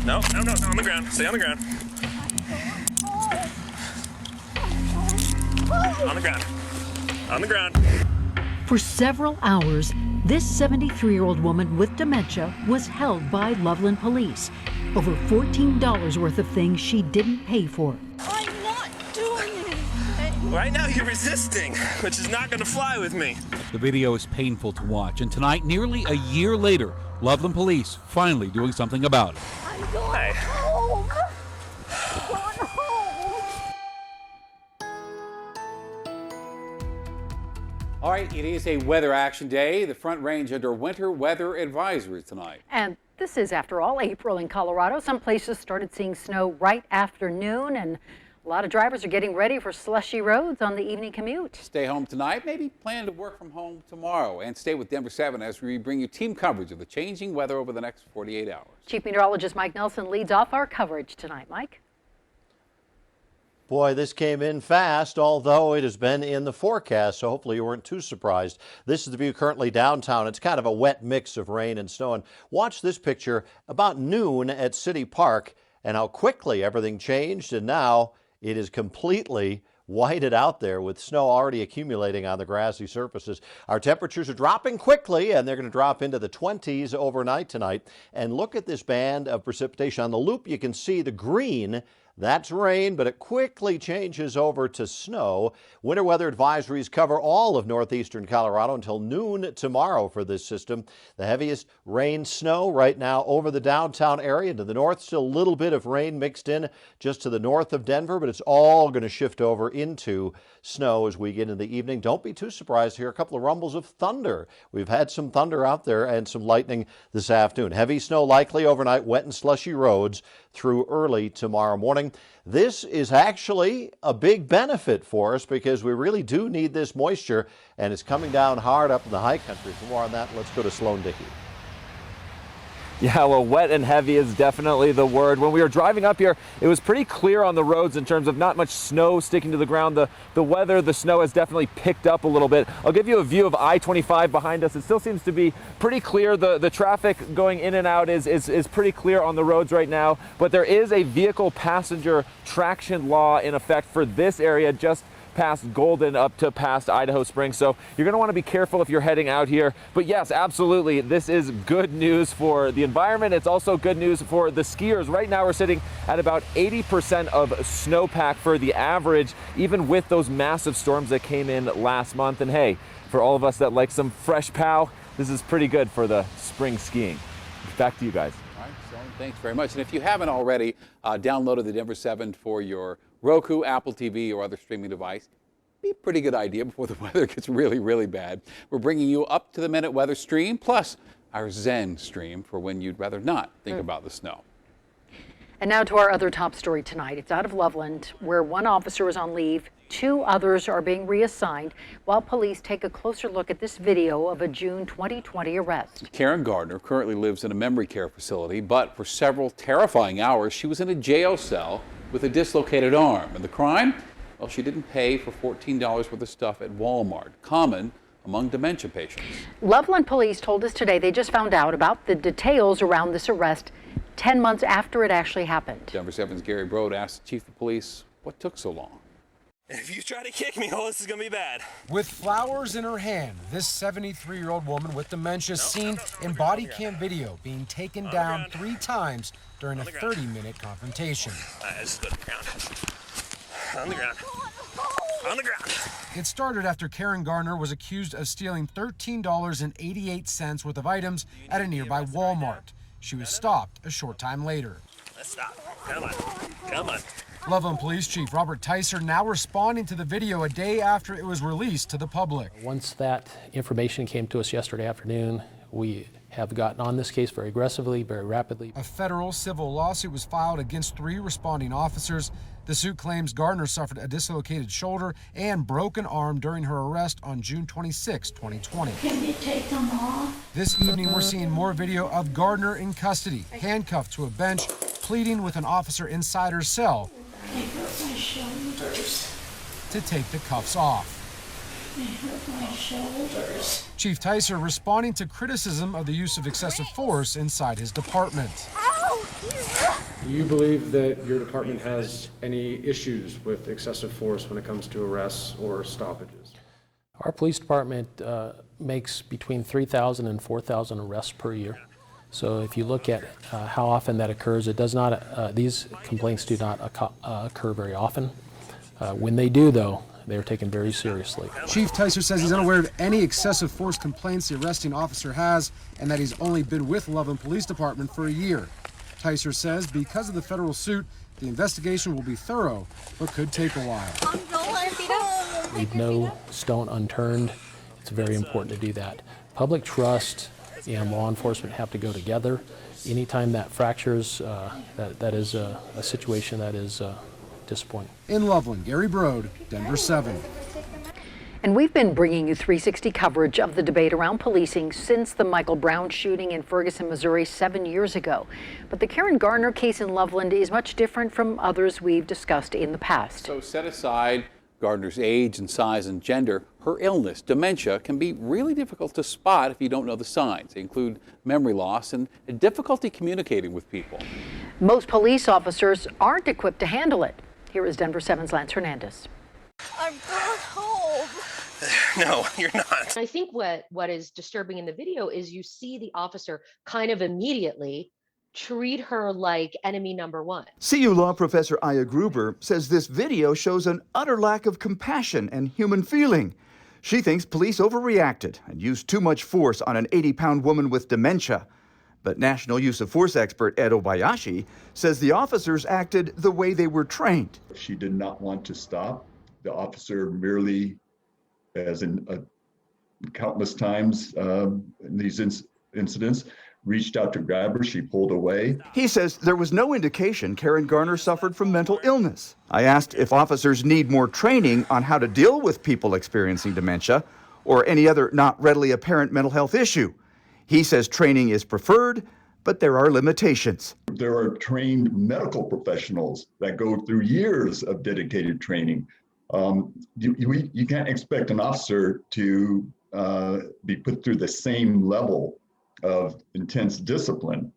No, on the ground. Stay on the ground. On the ground. On the ground. For several hours, this 73-year-old woman with dementia was held by Loveland police. Over $14 worth of things she didn't pay for. I'm not doing anything. Right now you're resisting, which is not going to fly with me. The video is painful to watch, and tonight, nearly a year later, Loveland police finally doing something about it. I'm going home. I'm going home. All right, it is a weather action day. The Front Range under winter weather advisory tonight. And this is, after all, April in Colorado. Some places started seeing snow right after noon, and a lot of drivers are getting ready for slushy roads on the evening commute. Stay home tonight, maybe plan to work from home tomorrow, and stay with Denver7 as we bring you team coverage of the changing weather over the next 48 hours. Chief Meteorologist Mike Nelson leads off our coverage tonight. Mike? Boy, this came in fast, although it has been in the forecast, so hopefully you weren't too surprised. This is the view currently downtown. It's kind of a wet mix of rain and snow. And watch this picture about noon at City Park and how quickly everything changed. And now it is completely whited out there with snow already accumulating on the grassy surfaces. Our temperatures are dropping quickly, and they're going to drop into the 20s overnight tonight. And look at this band of precipitation. On the loop, you can see the green. That's rain, but it quickly changes over to snow. Winter weather advisories cover all of northeastern Colorado until noon tomorrow for this system. The heaviest rain, snow right now over the downtown area. To the north, still a little bit of rain mixed in just to the north of Denver, but it's all going to shift over into snow as we get into the evening. Don't be too surprised to hear a couple of rumbles of thunder. We've had some thunder out there and some lightning this afternoon. Heavy snow likely overnight, wet and slushy roads through early tomorrow morning. This is actually a big benefit for us because we really do need this moisture, and it's coming down hard up in the high country. For more on that, let's go to Sloan Dickey. Yeah, well, wet and heavy is definitely the word. When we were driving up here, it was pretty clear on the roads in terms of not much snow sticking to the ground. The weather, the snow has definitely picked up a little bit. I'll give you a view of I-25 behind us. It still seems to be pretty clear. The traffic going in and out is pretty clear on the roads right now. But there is a vehicle passenger traction law in effect for this area just past Golden up to past Idaho Springs. So you're going to want to be careful if you're heading out here. But yes, absolutely, this is good news for the environment. It's also good news for the skiers. Right now we're sitting at about 80% of snowpack for the average, even with those massive storms that came in last month. And hey, for all of us that like some fresh pow, this is pretty good for the spring skiing. Back to you guys. All right, so thanks very much. And if you haven't already downloaded the Denver7 for your Roku, Apple TV, or other streaming device, be a pretty good idea before the weather gets really, really bad. We're bringing you up-to-the-minute weather stream, plus our Zen stream for when you'd rather not think about the snow. And now to our other top story tonight. It's out of Loveland, where one officer is on leave. 2 others are being reassigned while police take a closer look at this video of a June 2020 arrest. Karen Gardner currently lives in a memory care facility, but for several terrifying hours, she was in a jail cell with a dislocated arm. And the crime? Well, she didn't pay for $14 worth of stuff at Walmart, common among dementia patients. Loveland police told us today they just found out about the details around this arrest 10 months after it actually happened. Denver7's Gary Brode asked the chief of police what took so long. If you try to kick me, this is going to be bad. With flowers in her hand, this 73-year-old woman with dementia seen in body cam video being taken down 3 times during a 30-minute confrontation. Just go to the ground. On the ground. On the ground. It started after Karen Gardner was accused of stealing $13.88 worth of items at a nearby Walmart. She was stopped a short time later. Let's stop. Come on. Come on. Loveland Police Chief Robert Tyser now responding to the video a day after it was released to the public. Once that information came to us yesterday afternoon, we have gotten on this case very aggressively, very rapidly. A federal civil lawsuit was filed against 3 responding officers. The suit claims Gardner suffered a dislocated shoulder and broken arm during her arrest on June 26, 2020. Can you take them off? This evening, we're seeing more video of Gardner in custody, handcuffed to a bench, pleading with an officer inside her cell They hurt my shoulders. to take the cuffs off. They hurt my shoulders. Chief Tyser responding to criticism of the use of excessive force inside his department. Ow! out Do you believe that your department has any issues with excessive force when it comes to arrests or stoppages? Our police department makes between 3,000 and 4,000 arrests per year. So if you look at how often that occurs, it does not. These complaints do not occur very often. When they do, though, they are taken very seriously. Chief Tyser says he's unaware of any excessive force complaints the arresting officer has, and that he's only been with Loveland Police Department for a year. Tyser says because of the federal suit, the investigation will be thorough, but could take a while. I'm going home. Leave no stone unturned. It's very important to do that. Public trust and law enforcement have to go together. Anytime that fractures, that is a situation that is disappointing. In Loveland, Gary Brode, Denver7. And we've been bringing you 360 coverage of the debate around policing since the Michael Brown shooting in Ferguson, Missouri 7 years ago. But the Karen Garner case in Loveland is much different from others we've discussed in the past. So set aside Gardner's age and size and gender, her illness, dementia, can be really difficult to spot if you don't know the signs. They include memory loss and difficulty communicating with people. Most police officers aren't equipped to handle it. Here is Denver7's Lance Hernandez. I'm going home. No, you're not. I think what is disturbing in the video is you see the officer kind of immediately treat her like enemy number one. CU law professor Aya Gruber says this video shows an utter lack of compassion and human feeling. She thinks police overreacted and used too much force on an 80-pound woman with dementia. But national use of force expert Ed Obayashi says the officers acted the way they were trained. She did not want to stop. The officer merely, as in countless times in these incidents, reached out to grab her. She pulled away. He says there was no indication Karen Garner suffered from mental illness. I asked if officers need more training on how to deal with people experiencing dementia or any other not readily apparent mental health issue. He says training is preferred, but there are limitations. There are trained medical professionals that go through years of dedicated training. You can't expect an officer to be put through the same level of intense discipline.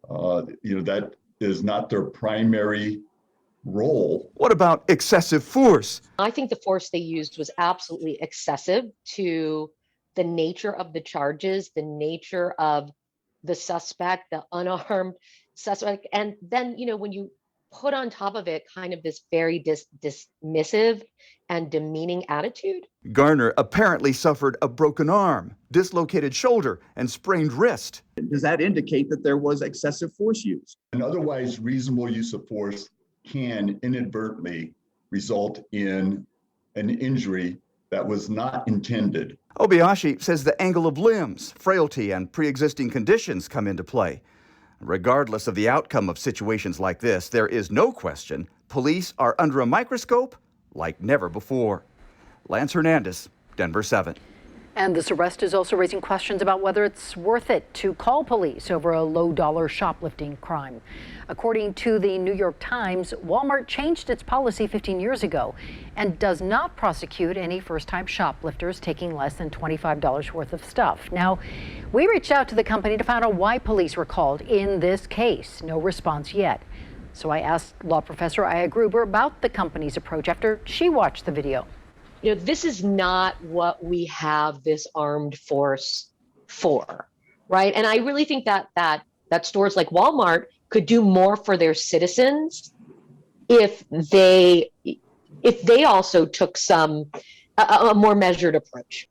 That is not their primary role. What about excessive force? I think the force they used was absolutely excessive to the nature of the charges, the nature of the suspect, the unarmed suspect. And then, when you put on top of it kind of this very dismissive and demeaning attitude. Garner apparently suffered a broken arm, dislocated shoulder, and sprained wrist. Does that indicate that there was excessive force used? An otherwise reasonable use of force can inadvertently result in an injury that was not intended. Obayashi says the angle of limbs, frailty, and pre-existing conditions come into play. Regardless of the outcome of situations like this, there is no question police are under a microscope like never before. Lance Hernandez, Denver7. And this arrest is also raising questions about whether it's worth it to call police over a low-dollar shoplifting crime. According to the New York Times, Walmart changed its policy 15 years ago and does not prosecute any first-time shoplifters taking less than $25 worth of stuff. Now, we reached out to the company to find out why police were called in this case. No response yet. So I asked law professor Aya Gruber about the company's approach after she watched the video. This is not what we have this armed force for, right? And I really think that stores like Walmart could do more for their citizens if they also took a more measured approach.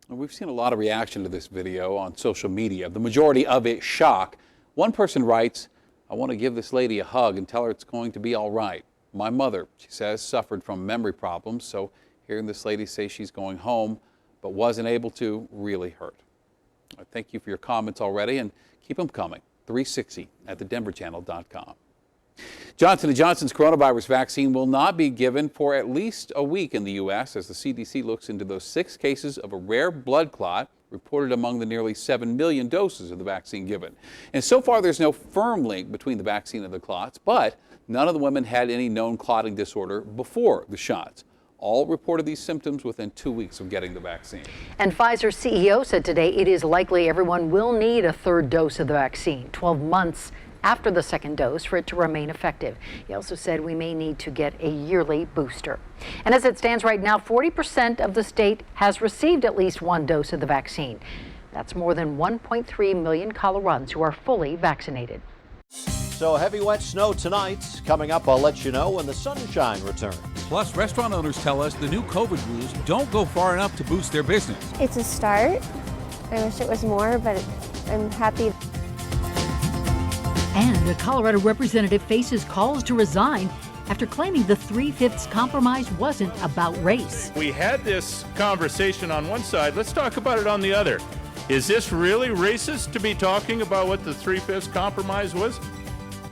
We've seen a lot of reaction to this video on social media. The majority of it shock. One person writes, "I want to give this lady a hug and tell her it's going to be all right. My mother," she says, "suffered from memory problems, so hearing this lady say she's going home but wasn't able to really hurt." I thank you for your comments already, and keep them coming. 360 at thedenverchannel.com. Johnson & Johnson's coronavirus vaccine will not be given for at least a week in the U.S. as the CDC looks into those 6 cases of a rare blood clot reported among the nearly 7 million doses of the vaccine given. And so far, there's no firm link between the vaccine and the clots, but none of the women had any known clotting disorder before the shots. All reported these symptoms within 2 weeks of getting the vaccine. And Pfizer's CEO said today it is likely everyone will need a third dose of the vaccine. 12 months after the second dose for it to remain effective. He also said we may need to get a yearly booster. And as it stands right now, 40% of the state has received at least one dose of the vaccine. That's more than 1.3 million Coloradans who are fully vaccinated. So heavy wet snow tonight. Coming up, I'll let you know when the sunshine returns. Plus, restaurant owners tell us the new COVID rules don't go far enough to boost their business. It's a start. I wish it was more, but I'm happy. And a Colorado representative faces calls to resign after claiming the 3/5 compromise wasn't about race. We had this conversation on one side. Let's talk about it on the other. Is this really racist to be talking about what the 3/5 compromise was?